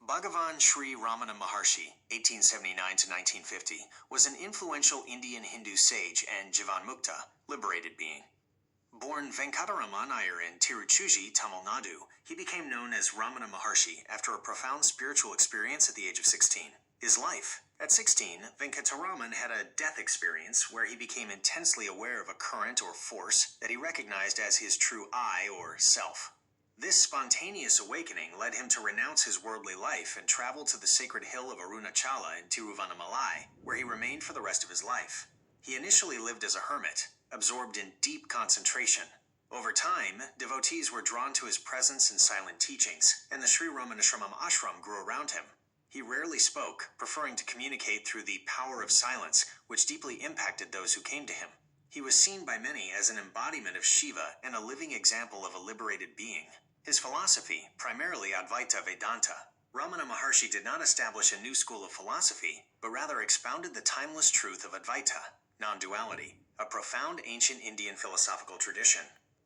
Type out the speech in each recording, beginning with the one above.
Bhagavan Sri Ramana Maharshi, 1879 to 1950, was an influential Indian Hindu sage and Jivanmukta, liberated being. Born Venkataraman Iyer in Tiruchujji, Tamil Nadu, he became known as Ramana Maharshi after a profound spiritual experience at the age of 16. His life. At 16, Venkataraman had a death experience where he became intensely aware of a current or force that he recognized as his true I or self. This spontaneous awakening led him to renounce his worldly life and travel to the sacred hill of Arunachala in Tiruvannamalai, where he remained for the rest of his life. He initially lived as a hermit, absorbed in deep concentration. Over time, devotees were drawn to his presence and silent teachings, and the Sri Ramanashramam ashram grew around him. He rarely spoke, preferring to communicate through the power of silence, which deeply impacted those who came to him. He was seen by many as an embodiment of Shiva and a living example of a liberated being. His philosophy, primarily Advaita Vedanta. Ramana Maharshi did not establish a new school of philosophy, but rather expounded the timeless truth of Advaita, non-duality, a profound ancient Indian philosophical tradition.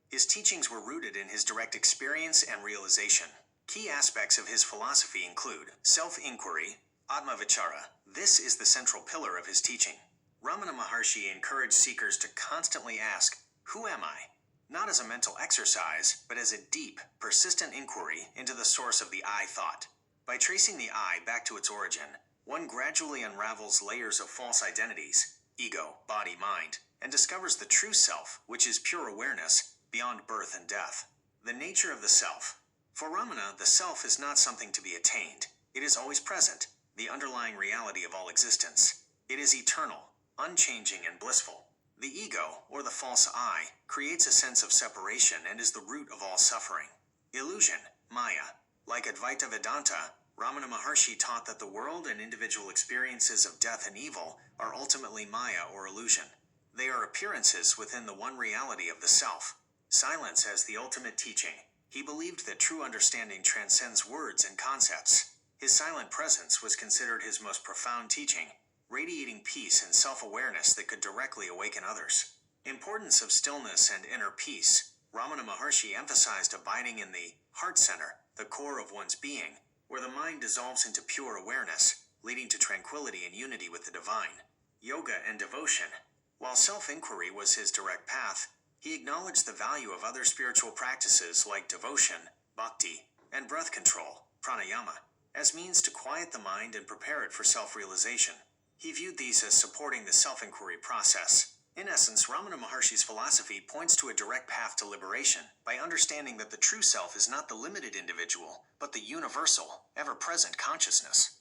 His teachings were rooted in his direct experience and realization. Key aspects of his philosophy include self-inquiry, Atma-vichara. This is the central pillar of his teaching. Ramana Maharshi encouraged seekers to constantly ask, "Who am I?" Not as a mental exercise, but as a deep, persistent inquiry into the source of the I thought. By tracing the I back to its origin, one gradually unravels layers of false identities, ego, body, mind, and discovers the true self, which is pure awareness, beyond birth and death. The nature of the self. For Ramana, the self is not something to be attained. It is always present, the underlying reality of all existence. It is eternal, unchanging, and blissful. The ego, or the false I, creates a sense of separation and is the root of all suffering. Illusion, Maya. Like Advaita Vedanta, Ramana Maharshi taught that the world and individual experiences of death and evil are ultimately Maya or illusion. They are appearances within the one reality of the self. Silence as the ultimate teaching. He believed that true understanding transcends words and concepts. His silent presence was considered his most profound teaching, radiating peace and self-awareness that could directly awaken others. Importance of stillness and inner peace. Ramana Maharshi emphasized abiding in the heart center, the core of one's being, where the mind dissolves into pure awareness, leading to tranquility and unity with the divine. Yoga and devotion. While self-inquiry was his direct path, he acknowledged the value of other spiritual practices like devotion, bhakti, and breath control, pranayama, as means to quiet the mind and prepare it for self-realization. He viewed these as supporting the self-inquiry process. In essence, Ramana Maharshi's philosophy points to a direct path to liberation by understanding that the true self is not the limited individual, but the universal, ever-present consciousness.